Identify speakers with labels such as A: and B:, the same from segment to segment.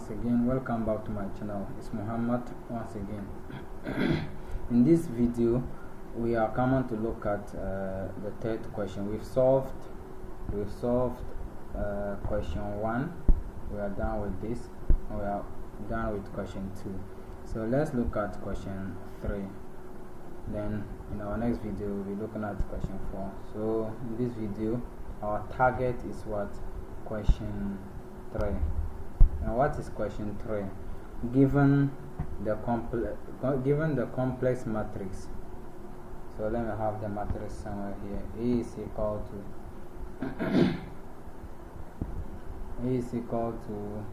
A: once again. Welcome back to my channel. It's Muhammad once again. In this video we are coming to look at the third question. We've solved question 1. We are done with this, and we are done with question 2. So let's look at question 3. Then in our next video we'll be looking at question 4. So in this video our target is what? Question 3. And what is question 3? Given the complex matrix. So let me have the matrix somewhere here. A is equal to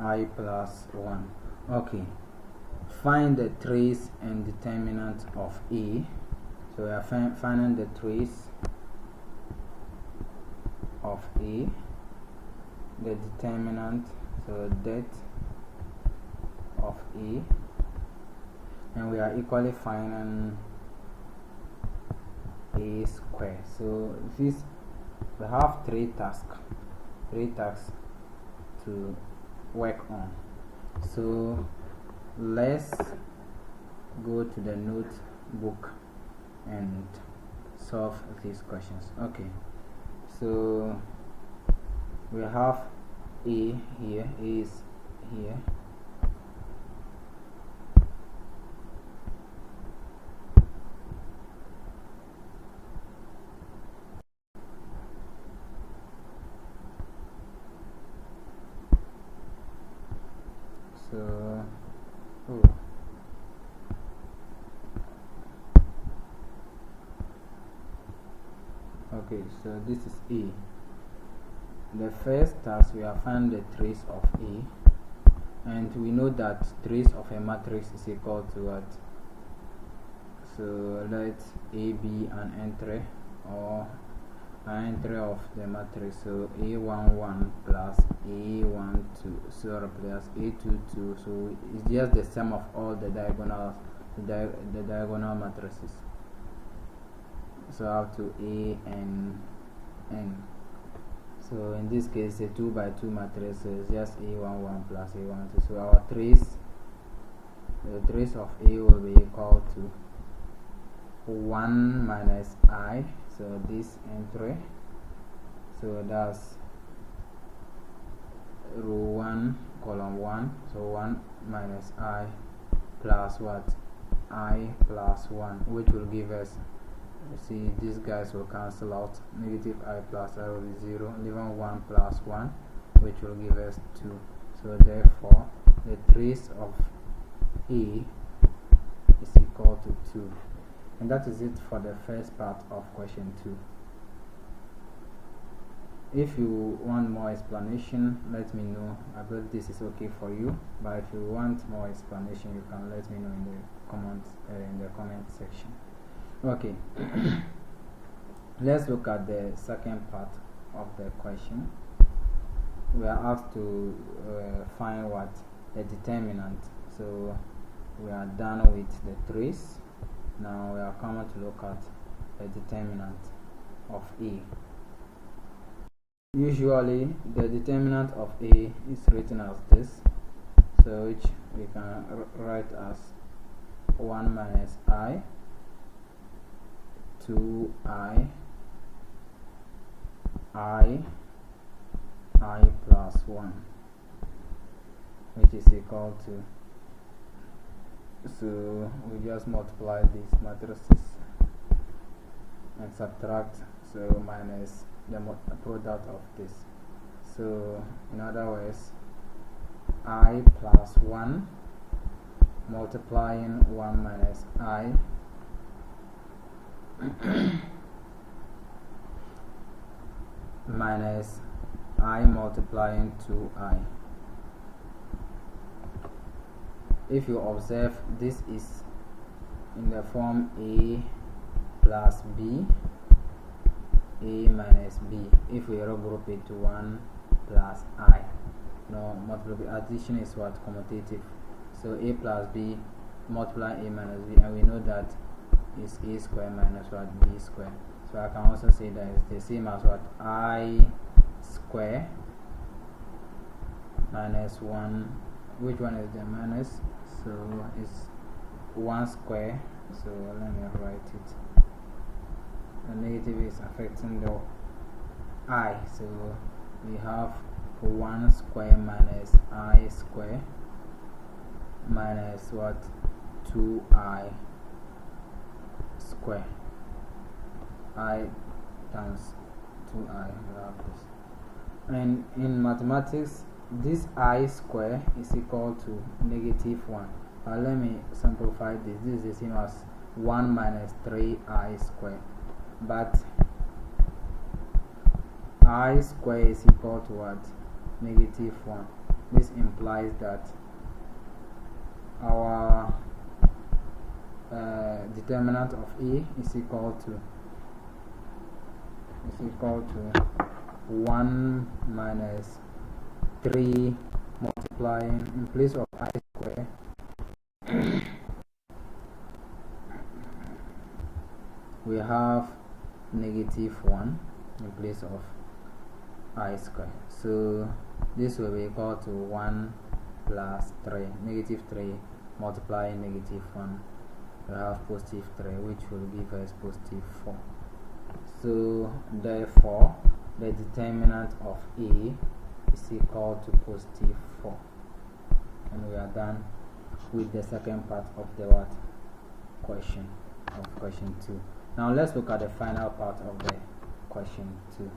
A: I plus 1. Okay. Find the trace and determinant of A. So we are finding the trace of A, the determinant, so det of A, and we are equally finding A square. So this, we have three tasks to work on. So let's go to the notebook and solve these questions. Okay, so we have A here, A is here, so okay, so this is A. The first task, we have found the trace of A, and we know that trace of a matrix is equal to what? So let A be an entry, or an entry of the matrix. So A11 plus A12, so plus A22. So it's just the sum of all the diagonal matrices. So up to A and N. So in this case, a 2 by 2 matrix is just A11 plus A12. So our trace, the trace of A will be equal to 1 minus I. So this entry, so that's row 1, column 1. So 1 minus I plus what? I plus 1, which will give us, see, these guys will cancel out. Negative I plus I will be 0, leaving 1 plus 1, which will give us 2. So therefore the trace of A is equal to 2. And that is it for the first part of question 2. If you want more explanation, let me know. I believe this is okay for you, but if you want more explanation, you can let me know in the comment section. Okay. Let's look at the second part of the question. We are asked to find what? The determinant. So we are done with the trace. Now we are coming to look at the determinant of A. Usually the determinant of A is written as this, so which we can write as 1 minus I, 2I, I plus 1, which is equal to, so we just multiply these matrices and subtract, so minus the product of this. So in other words, I plus 1 multiplying 1 minus I minus I multiplying 2I. If you observe, this is in the form A plus B, A minus B. If we regroup it to 1 plus I, no, addition is what? Commutative. So A plus B multiply A minus B, and we know that is A square minus what? B square. So I can also say that it's the same as what? I square minus 1. Which one is the minus? So it's 1 square. So let me write it. The negative is affecting the I, so we have 1 square minus I square minus what? 2I square. I times 2I, we have this. And in mathematics, this I square is equal to negative 1. Let me simplify this. This is the same as 1 minus 3I square. But I square is equal to what? Negative 1. This implies that our determinant of A is equal to 1 minus 3 multiplying, in place of I square, we have negative 1 in place of I square. So this will be equal to 1 plus 3, negative 3 multiplying negative 1. We have positive 3, which will give us positive 4. So therefore the determinant of A is equal to positive 4. And we are done with the second part of the what? Question 2. Now let's look at the final part of the question 2.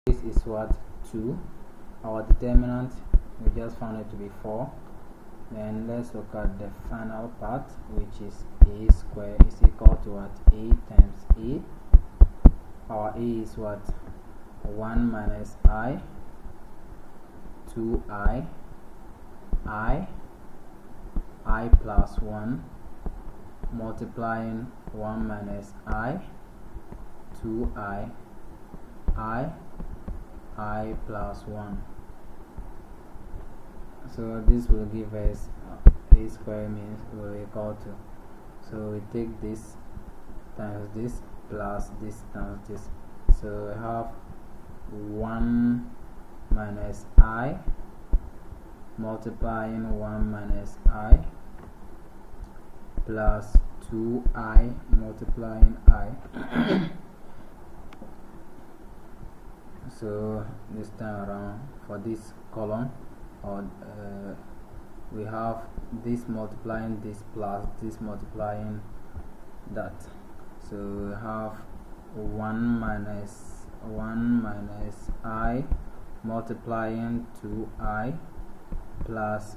A: This is what? 2. Our determinant, we just found it to be 4. Then let's look at the final part, which is A square is equal to what? A times A. Our A is what? 1 minus I, 2I, I plus 1 multiplying 1 minus I, 2I, I plus 1. So this will give us A square means will equal to, so we take this times this plus this times this. So we have 1 minus I multiplying 1 minus I plus 2I multiplying I. So this time around, for this column, we have this multiplying this plus this multiplying that. So we have 1 minus I multiplying 2I plus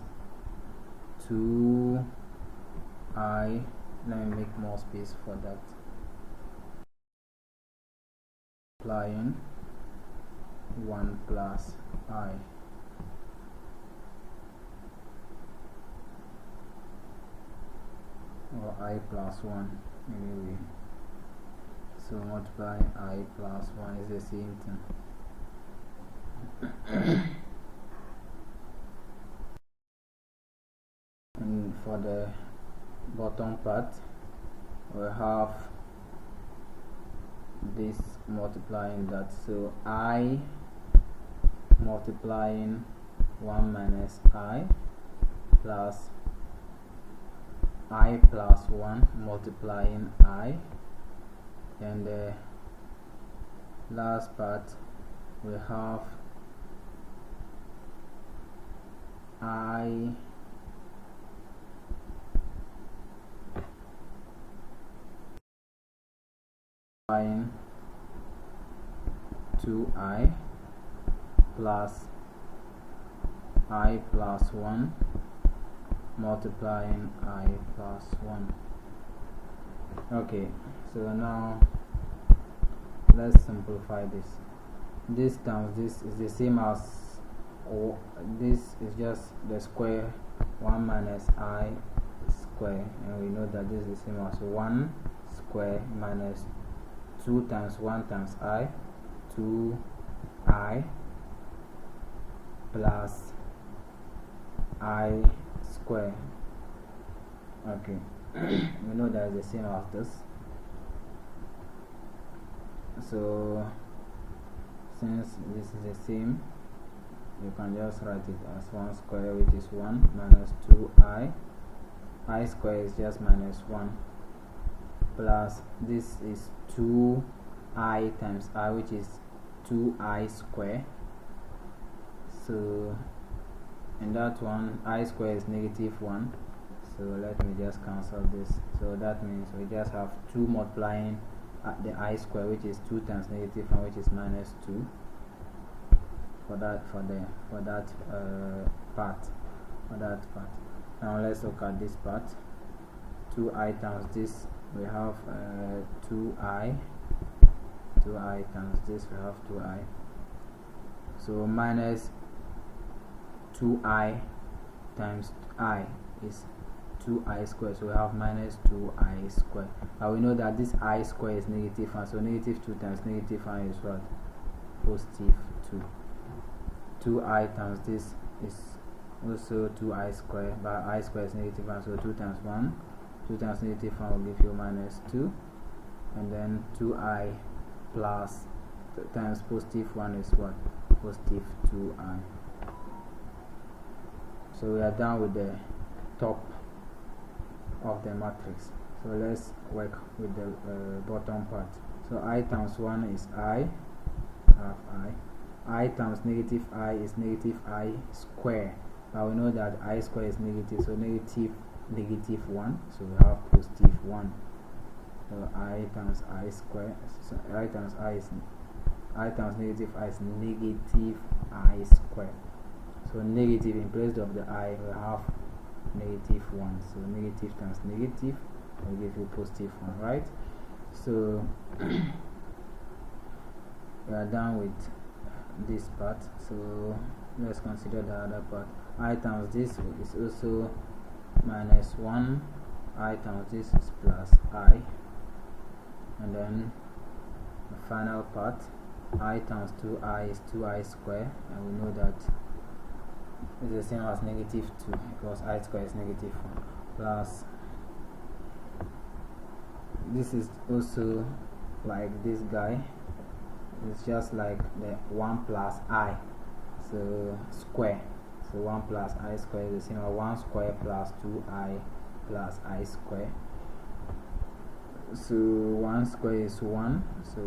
A: 2I. Let me make more space for that. Multiplying 1 plus I. Or I plus 1 anyway. So multiplying I plus 1 is the same thing. And for the bottom part, we have this multiplying that. So I multiplying 1 minus I plus I plus 1 multiplying I, and the last part we have I multiplying 2I plus I plus 1 multiplying I plus 1. Okay, so now let's simplify this. This times this is the same as, this is just the square 1 minus I square, and we know that this is the same as 1 square minus 2 times 1 times I, 2I plus I square. Okay, we know that is the same as this. So since this is the same, you can just write it as 1 square, which is 1 minus 2i. I square is just minus 1, plus this is 2i times I, which is 2i square. So in that one, I square is negative 1, so let me just cancel this. So that means we just have 2 multiplying at the I square, which is 2 times negative 1, which is minus 2 for that part. Now let's look at this part. 2i times this, we have 2i times this, we have 2i. So minus 2i times I is 2i squared, so we have minus 2i squared. But we know that this I square is negative 1, so negative 2 times negative 1 is what? Positive 2. 2i times this is also 2i squared, but I square is negative 1, so 2 times 1, 2 times negative 1 will give you minus 2, and then 2i plus times positive 1 is what? Positive 2i. So we are done with the top of the matrix. So let's work with the bottom part. So I times 1 is I, half I times negative I is negative I square. Now we know that I square is negative, so negative 1, so we have positive 1. So I times I square, so I times negative I is negative I square. So negative, in place of the I, we have negative 1. So negative times negative will give you positive 1, right? So we are done with this part. So let's consider the other part. I times this is also minus 1. I times this is plus I. And then the final part, I times 2i is 2i square, and we know that is the same as negative 2 because I square is negative 1, plus this is also like this guy, it's just like the 1 plus I, so square. So 1 plus I square is the same as 1 square plus 2i plus I square. So 1 square is 1, so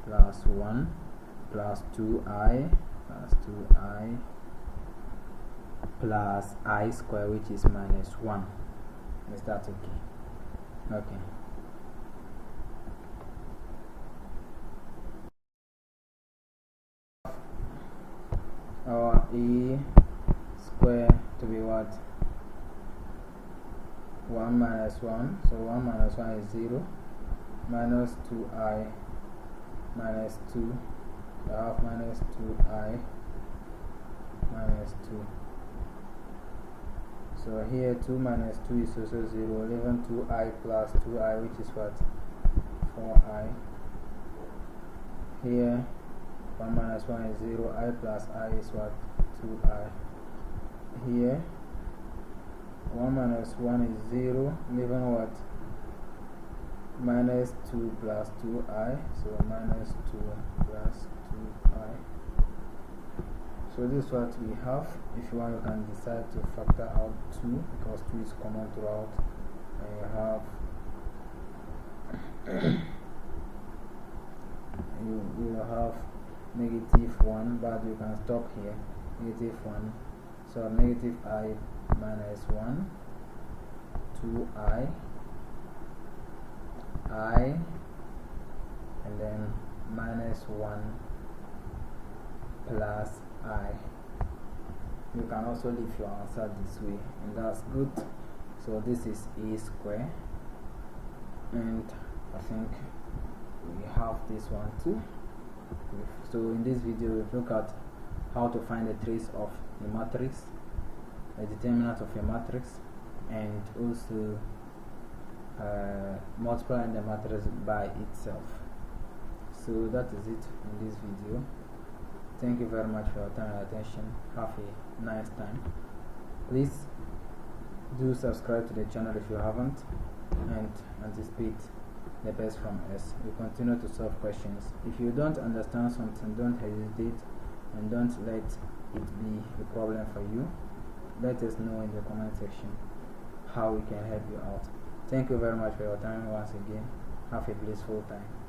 A: plus 1 plus 2i plus 2i plus I square, which is minus 1. Is that okay? Okay. Our E square to be what? 1 minus 1. So 1 minus 1 is 0. Minus 2i minus 2. So I have minus 2i minus 2. So here 2 minus 2 is also 0, leaving 2i plus 2i, which is what? 4i. Here 1 minus 1 is 0, I plus I is what? 2i. Here 1 minus 1 is 0, leaving what? Minus 2 plus 2i, so minus 2 plus 2i. So this is what we have. If you want, you can decide to factor out 2 because 2 is common throughout. And you have you will have negative 1, but you can stop here. Negative 1. So negative I minus 1, 2i, I, and then minus 1 plus I. You can also leave your answer this way, and that's good. So this is A square, and I think we have this one too. So in this video we've looked at how to find the trace of the matrix, the determinant of a matrix, and also multiplying the matrix by itself. So that is it in this video. Thank you very much for your time and attention. Have a nice time. Please do subscribe to the channel if you haven't, and anticipate the best from us. We continue to solve questions. If you don't understand something, don't hesitate and don't let it be a problem for you. Let us know in the comment section how we can help you out. Thank you very much for your time once again. Have a blissful time.